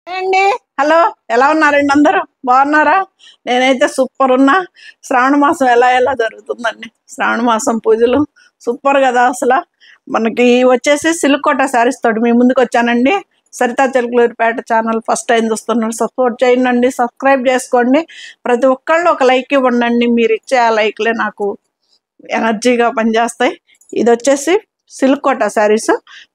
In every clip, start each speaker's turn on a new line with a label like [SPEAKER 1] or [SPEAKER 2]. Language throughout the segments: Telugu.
[SPEAKER 1] అండి హలో ఎలా ఉన్నారండి అందరూ బాగున్నారా? నేనైతే సూపర్ ఉన్నా. శ్రావణ మాసం ఎలా జరుగుతుందండి? శ్రావణ మాసం పూజలు సూపర్ కదా అసలు. మనకి వచ్చేసి సిల్కోట శారీస్ తోటి మీ ముందుకు వచ్చానండి. Sarita Chilakaluripet channel first time చూస్తున్నారు, సపోర్ట్ చేయండి, సబ్స్క్రైబ్ చేసుకోండి. ప్రతి ఒక్కళ్ళు ఒక లైక్ ఇవ్వండి. మీరు ఇచ్చే ఆ లైక్లే నాకు ఎనర్జీగా పనిచేస్తాయి. ఇది వచ్చేసి సిల్క్ కోటా శారీస్,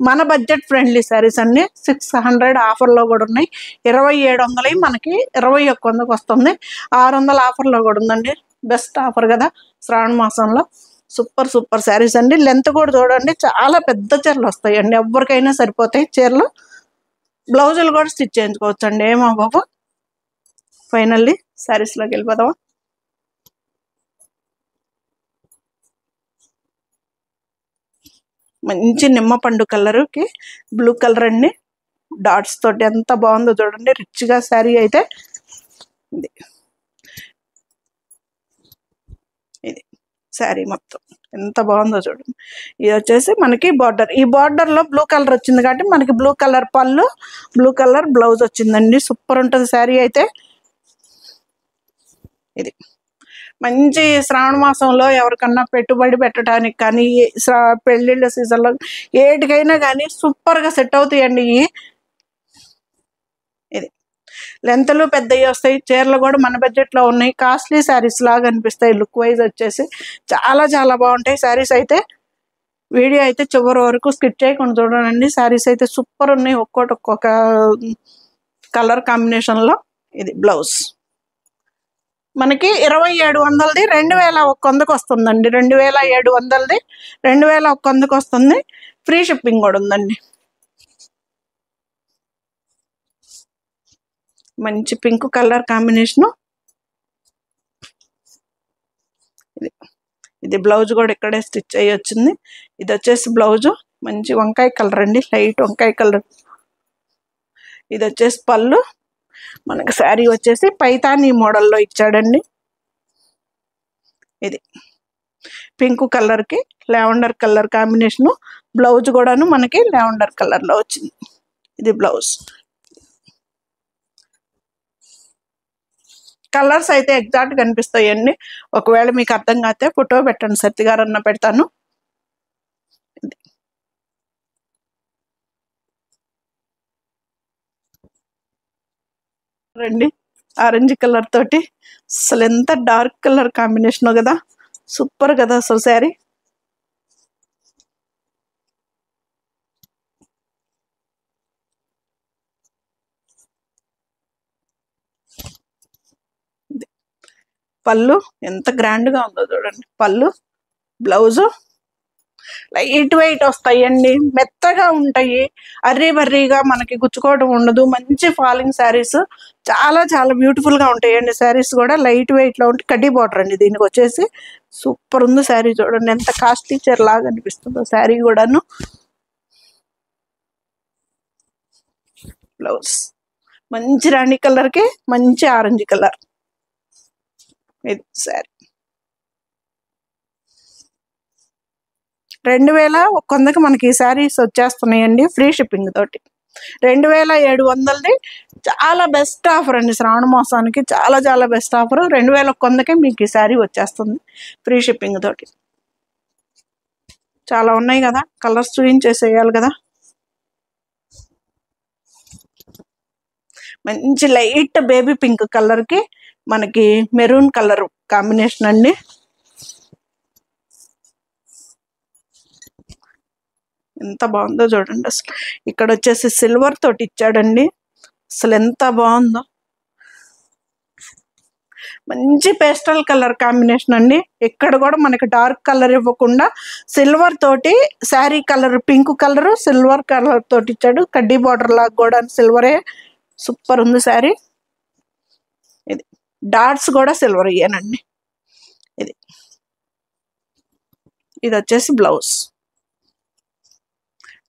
[SPEAKER 1] మన బడ్జెట్ ఫ్రెండ్లీ శారీస్ అండి. 600 ఆఫర్లో కూడా ఉన్నాయి. 2700 మనకి 2100కి వస్తుంది. 600 ఆఫర్లో కూడా ఉందండి. బెస్ట్ ఆఫర్ కదా శ్రావణ మాసంలో. సూపర్ శారీస్ అండి. లెంత్ కూడా చూడండి, చాలా పెద్ద చీరలు వస్తాయండి, ఎవరికైనా సరిపోతాయి చీరలు. బ్లౌజులు కూడా స్టిచ్ చేయించుకోవచ్చు అండి, ఏమో బాబు. ఫైనల్లీ శారీస్లోకి వెళ్ళిపోదామా? మంచి నిమ్మపండు కలర్కి బ్లూ కలర్ అండి, డాట్స్ తోటి ఎంత బాగుందో చూడండి. రిచ్గా శారీ అయితే ఇది ఇది శారీ మొత్తం ఎంత బాగుందో చూడండి. ఇది వచ్చేసి మనకి బార్డర్, ఈ బార్డర్లో బ్లూ కలర్ వచ్చింది కాబట్టి మనకి బ్లూ కలర్ పళ్ళు, బ్లూ కలర్ బ్లౌజ్ వచ్చిందండి. సూపర్ ఉంటుంది శారీ అయితే. ఇది మంచి శ్రావణ మాసంలో ఎవరికన్నా పెట్టుబడి పెట్టడానికి కానీ, పెళ్ళిళ్ళ సీజన్లో ఏటికైనా కానీ సూపర్గా సెట్ అవుతాయండి. ఇది లెంతలు పెద్దవి వస్తాయి, చీరలు కూడా మన బడ్జెట్లో ఉన్నాయి. కాస్ట్లీ శారీస్ లాగా అనిపిస్తాయి. లుక్ వైజ్ వచ్చేసి చాలా బాగుంటాయి శారీస్ అయితే. వీడియో అయితే చివరి వరకు స్కిప్ చేయకుండా చూడండి. శారీస్ అయితే సూపర్ ఉన్నాయి, ఒక్కొక్క కలర్ కాంబినేషన్లో. ఇది బ్లౌజ్ మనకి 2700ది 2100కి వస్తుందండి. 2700ది 2100కి వస్తుంది. ఫ్రీ షిప్పింగ్ కూడా ఉందండి. మంచి పింక్ కలర్ కాంబినేషను. ఇది బ్లౌజ్ కూడా ఇక్కడే స్టిచ్ అయ్యి వచ్చింది. ఇది వచ్చేసి బ్లౌజు మంచి వంకాయ కలర్ అండి, లైట్ వంకాయ కలర్. ఇది వచ్చేసి పళ్ళు. మనకి శారీ వచ్చేసి పైతానీ మోడల్లో ఇచ్చాడండి. ఇది పింక్ కలర్కి లావెండర్ కలర్ కాంబినేషను. బ్లౌజ్ కూడాను మనకి లావెండర్ కలర్లో వచ్చింది. ఇది బ్లౌజ్. కలర్స్ అయితే ఎగ్జాక్ట్గా కనిపిస్తాయండి. ఒకవేళ మీకు అర్థం కాస్తే ఫోటో పెట్టండి, సత్తిగారన్న పెడతాను. రండి, ఆరెంజ్ కలర్ తోటి అసలు ఎంత డార్క్ కలర్ కాంబినేషన్ కదా, సూపర్ కదా అసలు శారీ. పళ్ళు ఎంత గ్రాండ్గా ఉందో చూడండి. పళ్ళు, బ్లౌజు లైట్ వెయిట్ వస్తాయండి, మెత్తగా ఉంటాయి, అర్రీబర్రీగా మనకి గుచ్చుకోవడం ఉండదు. మంచి ఫాలింగ్ శారీస్, చాలా బ్యూటిఫుల్గా ఉంటాయండి. శారీస్ కూడా లైట్ వెయిట్లో ఉంటే కడ్డీ బార్డర్ అండి దీనికి వచ్చేసి. సూపర్ ఉంది శారీ చూడండి, ఎంత కాస్ట్లీ చీర లాగా అనిపిస్తుందో శారీ కూడాను. బ్లౌజ్ మంచి రాణి కలర్కి మంచి ఆరెంజ్ కలర్. ఇది శారీ 2100కి మనకి శారీస్ వచ్చేస్తున్నాయండి, ఫ్రీ షిప్పింగ్ తోటి. 2700ది చాలా బెస్ట్ ఆఫర్ అండి శ్రావణ మాసానికి. చాలా బెస్ట్ ఆఫర్. 2100కే మీకు ఈ శారీ వచ్చేస్తుంది ఫ్రీ షిప్పింగ్ తోటి. చాలా ఉన్నాయి కదా, కలర్స్ చూపించేసేయాలి కదా. మంచి లైట్ బేబీ పింక్ కలర్కి మనకి మెరూన్ కలర్ కాంబినేషన్ అండి. ఎంత బాగుందో చూడండి అసలు. ఇక్కడ వచ్చేసి సిల్వర్ తోటి ఇచ్చాడండి, అసలు ఎంత బాగుందో. మంచి పేస్టల్ కలర్ కాంబినేషన్ అండి. ఇక్కడ కూడా మనకి డార్క్ కలర్ ఇవ్వకుండా సిల్వర్ తోటి sari colour, pink colour silver colour తోటి ఇచ్చాడు. కడ్డీ బార్డర్ లాగా కూడా సిల్వరే. సూపర్ ఉంది శారీ. ఇది డాట్స్ కూడా సిల్వర్ ఇయ్యానండి. ఇది వచ్చేసి బ్లౌజ్.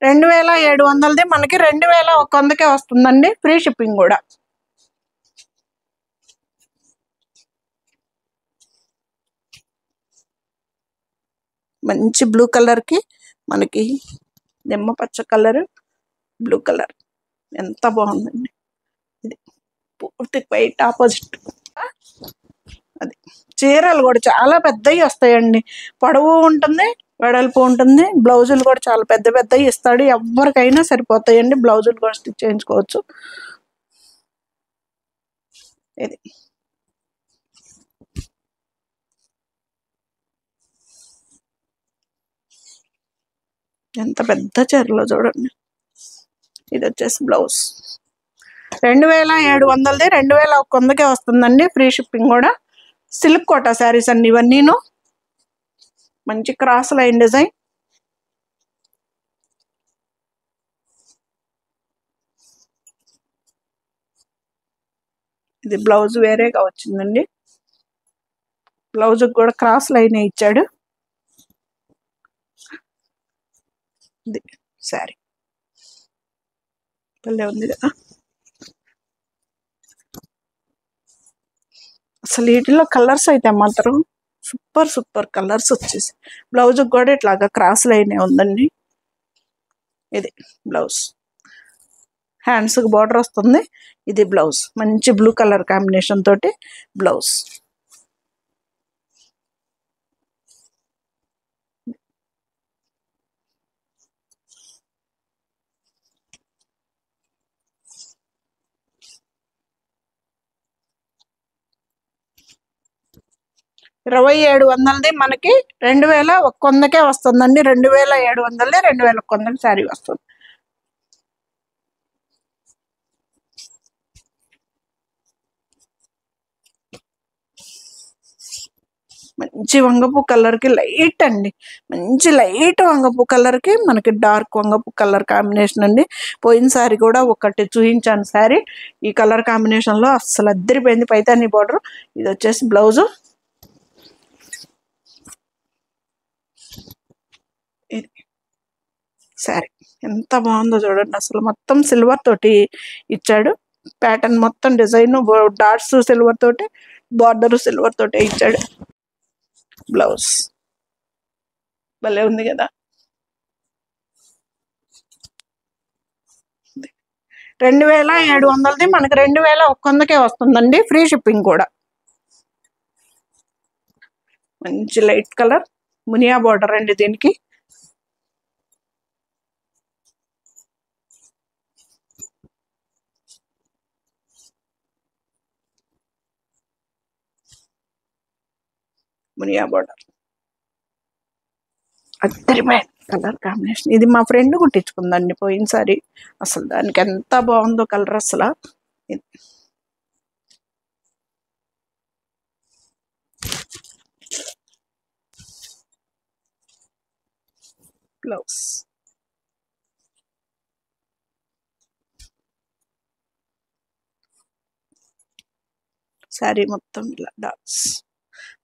[SPEAKER 1] 2700ది మనకి 2100కే వస్తుందండి, ఫ్రీ షిప్పింగ్ కూడా. మంచి బ్లూ కలర్కి మనకి నిమ్మ పచ్చ కలర్, బ్లూ కలర్ ఎంత బాగుందండి. పూర్తి వైట్ ఆపోజిట్. అది చీరలు కూడా చాలా పెద్దవి వస్తాయండి, పొడవు ఉంటుంది, వెడల్పు ఉంటుంది. బ్లౌజులు కూడా చాలా పెద్ద పెద్దవి ఇస్తాడు, ఎవరికైనా సరిపోతాయండి. బ్లౌజులు కూడా స్టిచ్ చేయించుకోవచ్చు. ఇది ఎంత పెద్ద చీరలో చూడండి. ఇది వచ్చేసి బ్లౌజ్ 2700, 2100కే వస్తుందండి, ఫ్రీ షిప్పింగ్ కూడా. సిల్క్ కోటా శారీస్ అండి ఇవన్నీను. మంచి క్రాస్ లైన్ డిజైన్. ఇది బ్లౌజ్ వేరేగా వచ్చిందండి, బ్లౌజ్కి కూడా క్రాస్ లైన్ ఇచ్చాడు. ఇది శారీ భలే ఉంది కదా. అసలు వీటిలో కలర్స్ అయితే మాత్రం సూపర్ సూపర్ కలర్స్ వచ్చేసి. బ్లౌజ్కి కూడా ఇట్లాగా క్రాస్ లైన్ ఉందండి. ఇది బ్లౌజ్, హ్యాండ్స్కి బార్డర్ వస్తుంది. ఇది బ్లౌజ్, మంచి బ్లూ కలర్ కాంబినేషన్ తోటి బ్లౌజ్. $2700 మనకి 2100కే వస్తుందండి. 2700, 2100 శారీ వస్తుంది. మంచి వంగపు కలర్కి లైట్ అండి, మంచి లైట్ వంగపు కలర్కి మనకి డార్క్ వంగపు కలర్ కాంబినేషన్ అండి. పోయిన శారీ కూడా ఒకటి చూపించాను శారీ ఈ కలర్ కాంబినేషన్లో, అస్సలు అద్దరిపోయింది. పైతాని బార్డర్. ఇది వచ్చేసి బ్లౌజు. ఇది శారీ ఎంత బాగుందో చూడండి. అసలు మొత్తం సిల్వర్ తోటి ఇచ్చాడు, ప్యాటర్న్ మొత్తం డిజైన్ డాట్స్ సిల్వర్ తోటి, బార్డర్ సిల్వర్ తోటి ఇచ్చాడు. బ్లౌజ్ భలే ఉంది కదా. 2700 మనకి 2100కే వస్తుందండి, ఫ్రీ షిప్పింగ్ కూడా. మంచి లైట్ కలర్ మునియా బార్డర్ అండి దీనికి. మునియా బార్డర్ అద్దరిపోయి కలర్ కాంబినేషన్. ఇది మా ఫ్రెండ్ కుట్టించుకుందండి పోయినసారి, అసలు దానికి ఎంత బాగుందో కలర్ అసలు. బ్లౌజ్ శారీ మొత్తం ఇలా డాట్స్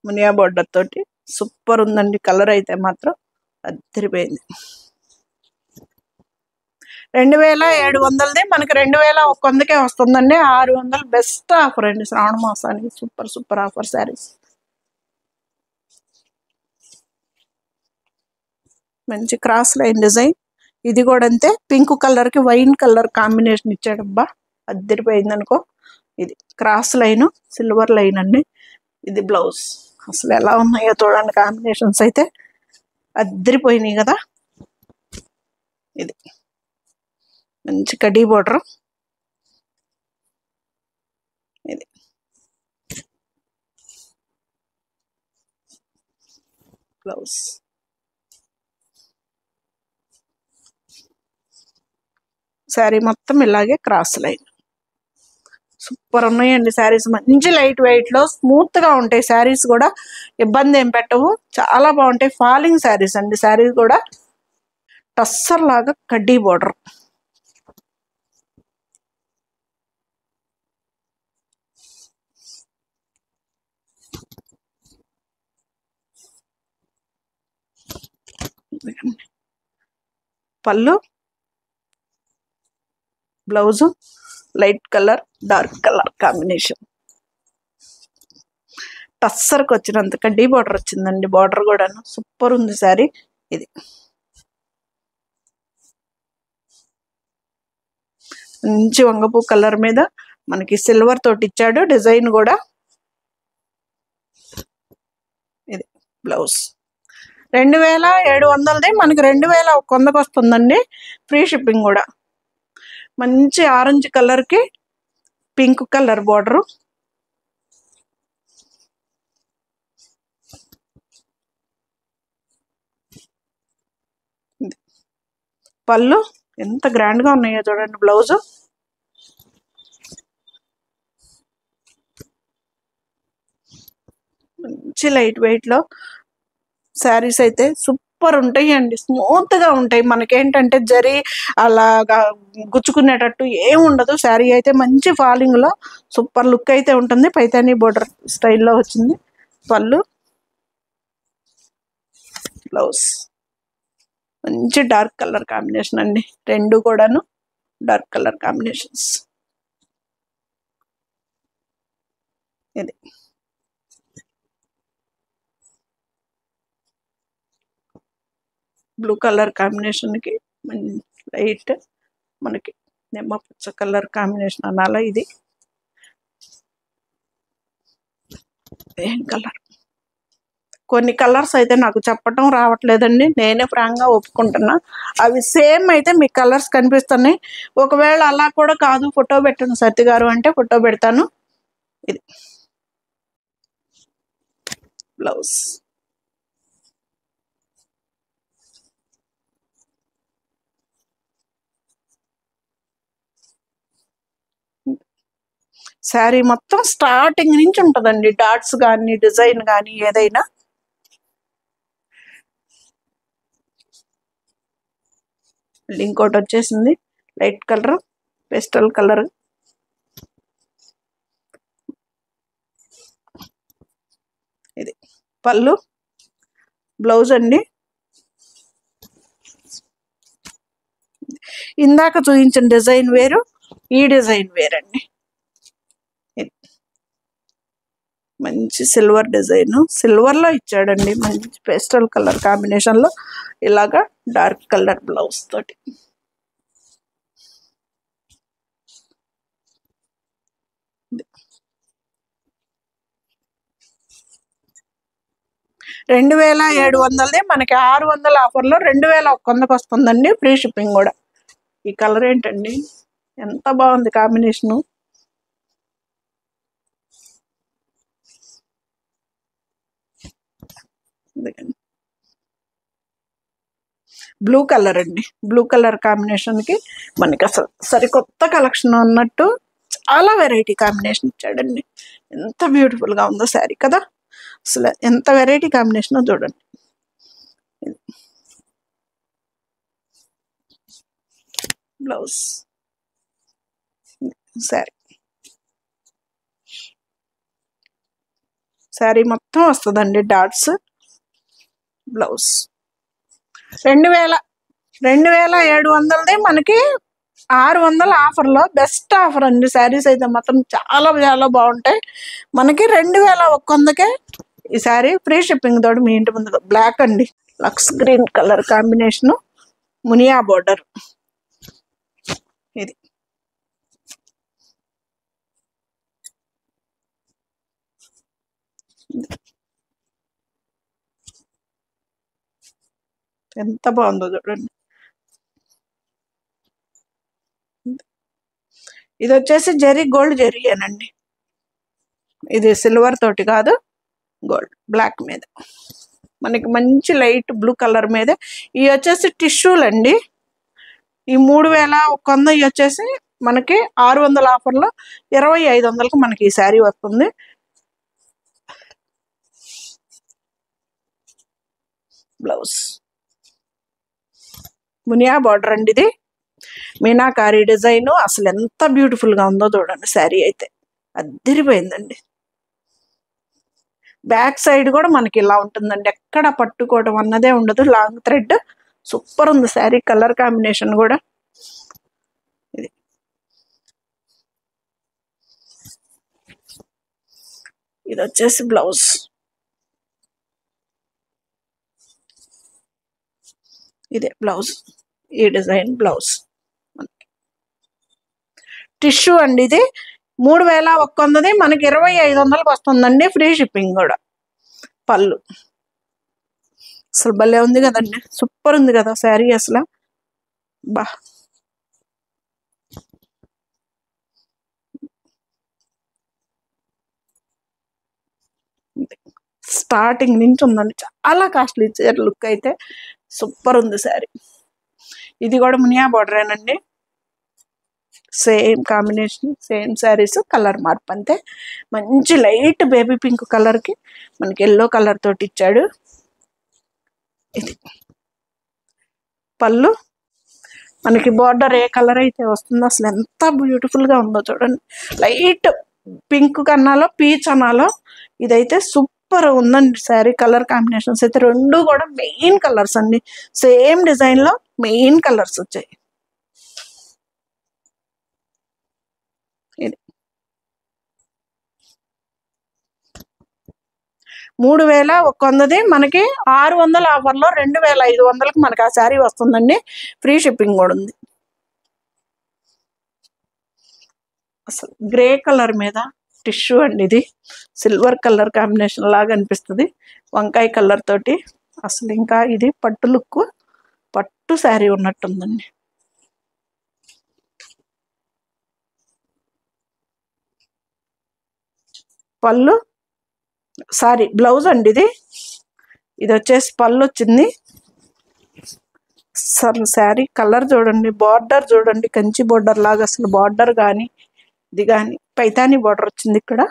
[SPEAKER 1] మునియా బార్డర్ తోటి సూపర్ ఉందండి. కలర్ అయితే మాత్రం అద్దరిపోయింది. 2700 మనకి 2100కే వస్తుందండి. 600 బెస్ట్ ఆఫర్ అండి శ్రావణ మాసానికి. Super super offer saris. మంచి క్రాస్ లైన్ డిజైన్. ఇది కూడా అంతే, పింక్ కలర్కి వైన్ కలర్ కాంబినేషన్ ఇచ్చాడబ్బా, అద్దరిపోయింది అనుకో. ఇది క్రాస్ లైన్ సిల్వర్ లైన్ అండి. ఇది బ్లౌజ్. అసలు ఎలా ఉన్నాయో చూడండి కాంబినేషన్స్ అయితే అద్దరిపోయినాయి కదా. ఇది మంచి కడ్డీ బోర్డర్. ఇది బ్లౌజ్. శారీ మొత్తం ఇలాగే క్రాస్ లైన్. సూపర్ ఉన్నాయండి శారీస్, మంచి లైట్ వెయిట్లో స్మూత్గా ఉంటాయి శారీస్ కూడా, ఇబ్బంది ఏం పెట్టవు, చాలా బాగుంటాయి. ఫాలింగ్ శారీస్ అండి శారీస్ కూడా. టస్సర్ లాగా కడ్డీ బోర్డర్. పళ్ళు, blouse light colour dark colour combination. టస్సర్కి వచ్చినంత కడ్డీ బార్డర్ వచ్చిందండి, బార్డర్ కూడా సూపర్ ఉంది శారీ. ఇది మంచి వంగపు కలర్ మీద మనకి సిల్వర్ తోటి ఇచ్చాడు డిజైన్ కూడా. ఇది బ్లౌజ్ 2700ది మనకి 2100కి వస్తుందండి. ఫ్రీ షిప్పింగ్ కూడా. మంచి ఆరెంజ్ కలర్కి పింక్ కలర్ బోర్డరు. పళ్ళు ఎంత గ్రాండ్గా ఉన్నాయో చూడండి. బ్లౌజు మంచి లైట్ వెయిట్లో శారీస్ అయితే సూపర్ ఉంటాయి అండి. స్మూత్గా ఉంటాయి. మనకేంటంటే జరీ అలాగా గుచ్చుకునేటట్టు ఏం ఉండదు. శారీ అయితే మంచి ఫాలింగ్లో సూపర్ లుక్ అయితే ఉంటుంది. పైతానీ బోర్డర్ స్టైల్లో వచ్చింది. పళ్ళు, బ్లౌజ్ మంచి డార్క్ కలర్ కాంబినేషన్ అండి. రెండు కూడాను డార్క్ కలర్ కాంబినేషన్స్. ఇది బ్లూ కలర్ కాంబినేషన్కి లైట్ మనకి నిమ్మ పచ్చ కలర్ కాంబినేషన్ అనాలా. ఇది ఏం కలర్, కొన్ని కలర్స్ అయితే నాకు చెప్పటం రావట్లేదండి. నేనే ఫ్రాంక్గా ఒప్పుకుంటున్నా. అవి సేమ్ అయితే మీకు కలర్స్ కనిపిస్తున్నాయి. ఒకవేళ అలా కూడా కాదు ఫోటో పెట్టండి సత్య గారు అంటే ఫోటో పెడతాను. ఇది బ్లౌజ్. శారీ మొత్తం స్టార్టింగ్ నుంచి ఉంటుందండి. డాట్స్ కానీ డిజైన్ కానీ ఏదైనా. ఇంకోటి వచ్చేసింది లైట్ కలర్, పేస్టల్ కలర్. ఇది పళ్ళు, బ్లౌజ్ అండి. ఇందాక చూపించిన డిజైన్ వేరు, ఈ డిజైన్ వేరండి. మంచి సిల్వర్ డిజైన్, సిల్వర్లో ఇచ్చాడండి. మంచి పేస్టల్ కలర్ కాంబినేషన్లో ఇలాగా డార్క్ కలర్ బ్లౌజ్ తోటి. $2700 మనకి 600 ఆఫర్లో 2100కి వస్తుందండి. ఫ్రీ షిప్పింగ్ కూడా. ఈ కలర్ ఏంటండి ఎంత బాగుంది కాంబినేషను. బ్లూ కలర్ అండి. బ్లూ కలర్ కాంబినేషన్కి మనకి అసలు సరికొత్త కలెక్షన్ అన్నట్టు చాలా వెరైటీ కాంబినేషన్ ఇచ్చాడండి. ఎంత బ్యూటిఫుల్గా ఉందో శారీ కదా. అసలు ఎంత వెరైటీ కాంబినేషనో చూడండి. బ్లౌజ్, శారీ మొత్తం వస్తుందండి డాట్స్. బ్లౌజ్ 2700ది మనకి 600 ఆఫర్లో బెస్ట్ ఆఫర్ అండి. శారీస్ అయితే మాత్రం చాలా చాలా బాగుంటాయి. మనకి 2100కే ఈ శారీ ఫ్రీ షిప్పింగ్ తోటి మీ ఇంటి ముందు. బ్లాక్ అండి, లక్స్ గ్రీన్ కలర్ కాంబినేషను, మునియా బోర్డర్. ఇది ఎంత బాగుందో చూడండి. ఇది వచ్చేసి జరీ గోల్డ్ జరీయేనండి. ఇది సిల్వర్ తోటి కాదు, గోల్డ్ బ్లాక్ మీద మనకి మంచి లైట్ బ్లూ కలర్ మీద. ఇవి వచ్చేసి టిష్యూలు అండి. ఈ 3100 ఇవి వచ్చేసి మనకి 600 ఆఫర్లో 2500కి మనకి ఈ శారీ వస్తుంది. బ్లౌజ్ మునియా బార్డర్ అండి. ఇది మీనాకారి డిజైన్. అసలు ఎంత బ్యూటిఫుల్గా ఉందో చూడండి. శారీ అయితే అద్దిరిపోయిందండి. బ్యాక్ సైడ్ కూడా మనకి ఇలా ఉంటుందండి. ఎక్కడ పట్టుకోవడం అన్నదే ఉండదు. లాంగ్ థ్రెడ్ సూపర్ ఉంది శారీ. కలర్ కాంబినేషన్ కూడా. ఇది ఇది వచ్చేసి బ్లౌజ్. ఇదే బ్లౌజ్. ఈ డిజైన్ బ్లౌజ్ టిష్యూ అండి. ఇది 3100 మనకి 2500కి వస్తుందండి, ఫ్రీ షిప్పింగ్ కూడా. పళ్ళు అసలు భలే ఉంది కదండి, సూపర్ ఉంది కదా శారీ అసలు. బా స్టార్టింగ్ నుంచి ఉందండి, చాలా కాస్ట్లీ చీర. లుక్ అయితే సూపర్ ఉంది శారీ. ఇది కూడా మునియా బార్డరేనండి, same combination, same saris, colour మార్పు అంతే. మంచి లైట్ బేబీ పింక్ కలర్కి మనకి ఎల్లో కలర్ తోటి ఇచ్చాడు. ఇది పళ్ళు. మనకి బార్డర్ ఏ కలర్ అయితే వస్తుందో అసలు ఎంత బ్యూటిఫుల్గా ఉందో చూడండి. లైట్ పింక్ కన్నాలో పీచ్ అనాలో, ఇదైతే సూపర్ ఉందండి శారీ. కలర్ కాంబినేషన్స్ అయితే రెండు కూడా మెయిన్ కలర్స్ అండి, సేమ్ డిజైన్లో మెయిన్ కలర్స్ వచ్చాయి. ఇది 3100 మనకి 600 ఆఫర్లో 2500కి మనకి ఆ శారీ వస్తుందండి, ఫ్రీ షిప్పింగ్ కూడా ఉంది. అసలు గ్రే కలర్ మీద టిష్యూ అండి, ఇది సిల్వర్ కలర్ కాంబినేషన్ లాగా అనిపిస్తుంది, వంకాయ కలర్ తోటి. అసలు ఇంకా ఇది పట్టు లుక్, పట్టు శారీ ఉన్నట్టుందండి. పళ్ళు సారీ బ్లౌజ్ అండి, ఇది వచ్చేసి పళ్ళు వచ్చింది. అసలు శారీ కలర్ చూడండి, బార్డర్ చూడండి, కంచి బార్డర్ లాగా. అసలు బార్డర్ కానీ ఇది కానీ పైతాని బార్డర్ వచ్చింది ఇక్కడ.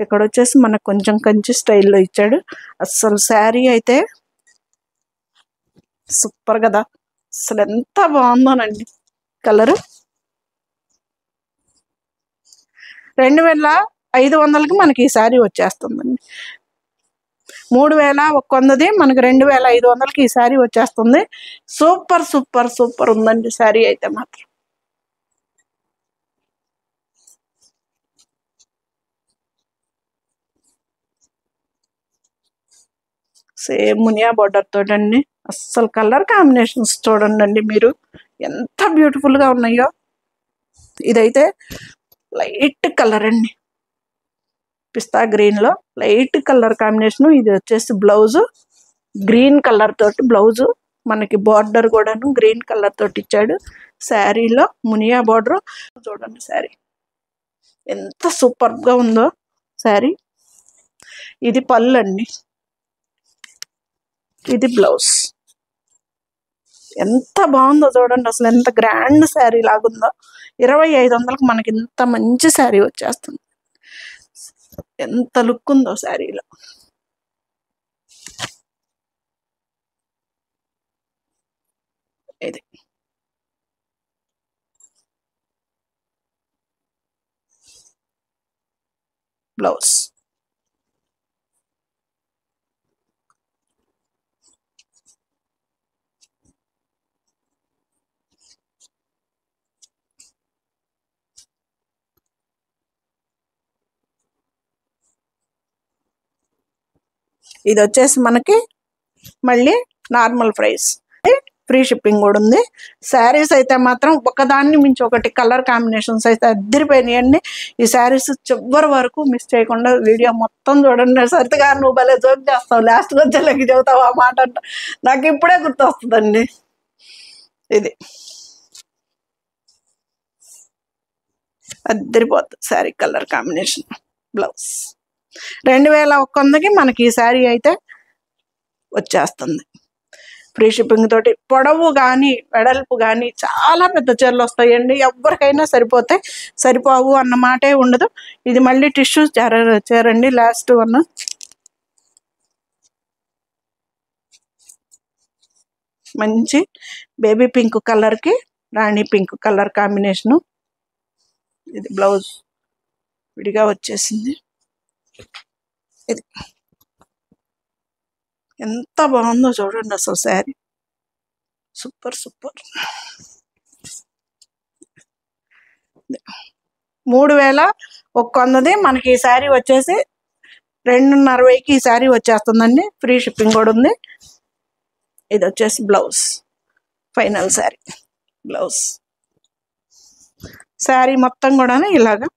[SPEAKER 1] ఇక్కడ వచ్చేసి మనకు కొంచెం కంచి స్టైల్లో ఇచ్చాడు. అసలు శారీ అయితే సూపర్ కదా, అసలు ఎంత బాగుందోనండి. కలరు 2500కి మనకి ఈ శారీ వచ్చేస్తుందండి. 3100 మనకి 2500కి ఈ శారీ వచ్చేస్తుంది. సూపర్ సూపర్ సూపర్ ఉందండి శారీ అయితే మాత్రం. సేమ్ మునియా బార్డర్ తోటండి. అస్సలు కలర్ కాంబినేషన్స్ చూడండి మీరు ఎంత బ్యూటిఫుల్గా ఉన్నాయో. ఇదైతే లైట్ కలర్ అండి, పిస్తా గ్రీన్లో లైట్ కలర్ కాంబినేషను. ఇది వచ్చేసి బ్లౌజు గ్రీన్ కలర్ తోటి, బ్లౌజు మనకి బార్డర్ కూడాను గ్రీన్ కలర్ తోటి ఇచ్చాడు. శారీలో మునియా బార్డర్ చూడండి, శారీ ఎంత సూపర్గా ఉందో శారీ. ఇది పళ్ళు అండి, ఇది బ్లౌజ్. ఎంత బాగుందో చూడండి, అసలు ఎంత గ్రాండ్ శారీ లాగుందో. 2500కి మనకి ఇంత మంచి శారీ వచ్చేస్తుంది. ఎంత లుక్ ఉందో శారీలో. ఇది బ్లౌజ్. ఇది వచ్చేసి మనకి మళ్ళీ నార్మల్ ప్రైస్, ఫ్రీ షిప్పింగ్ కూడా ఉంది. శారీస్ అయితే మాత్రం ఒకదాన్ని మించి ఒకటి కలర్ కాంబినేషన్స్ అయితే అద్దరిపోయినాయండి. ఈ శారీస్ చివరి వరకు మిస్ చేయకుండా వీడియో మొత్తం చూడండి. సరితగా నువ్వు భలే జోక్ చేస్తావు, లాస్ట్కి వచ్చేలాకి చెబుతావు ఆ మాట అంట, నాకు ఇప్పుడే గుర్తొస్తుందండి. ఇది అద్దరిపోతుంది శారీ కలర్ కాంబినేషన్. బ్లౌజ్ 2100కి మనకి ఈ శారీ అయితే వచ్చేస్తుంది, ఫ్రీ షిప్పింగ్ తోటి. పొడవు కానీ వెడల్పు కానీ చాలా పెద్ద చీరలు వస్తాయండి, ఎవరికైనా సరిపోతాయి, సరిపోవు అన్న మాటే ఉండదు. ఇది మళ్ళీ టిష్యూ చీరండి, లాస్ట్ వన్. మంచి బేబీ పింక్ కలర్కి రాణి పింక్ కలర్ కాంబినేషను. ఇది బ్లౌజ్ విడిగా వచ్చేసింది. ఇది ఎంత బాగుందో చూడండి అసలు శారీ, సూపర్ సూపర్. 3100 మనకి ఈ శారీ వచ్చేసి 250కి ఈ శారీ వచ్చేస్తుందండి, ఫ్రీ షిప్పింగ్ కూడా ఉంది. ఇది వచ్చేసి blouse, final sari blouse. Sari మొత్తం కూడా ఇలాగా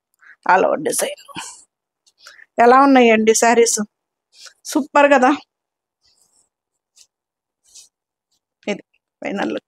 [SPEAKER 1] ఆల్ ఓవర్ డిజైన్. ఎలా ఉన్నాయండి శారీస్? సూపర్ కదా. ఇది ఫైనల్.